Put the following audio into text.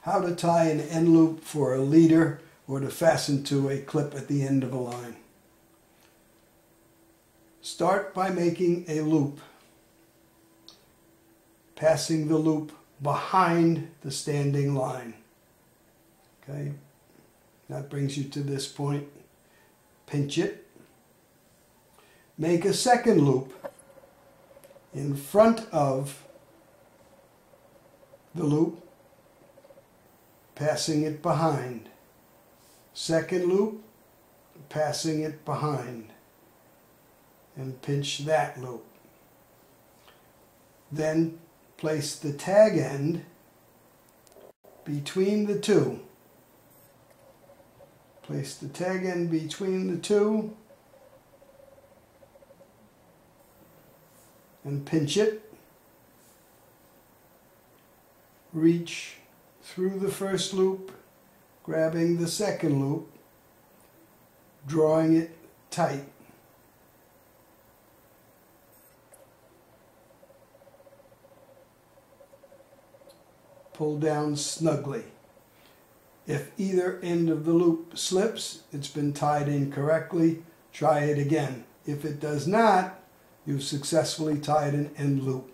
How to tie an end loop for a leader or to fasten to a clip at the end of a line. Start by making a loop, passing the loop behind the standing line. Okay, that brings you to this point. Pinch it. Make a second loop in front of the loop, passing it behind. Second loop, passing it behind, and pinch that loop. Then place the tag end between the two. Place the tag end between the two and pinch it. Reach through the first loop, grabbing the second loop, drawing it tight. Pull down snugly. If either end of the loop slips, it's been tied in correctly. Try it again. If it does not, you've successfully tied an end loop.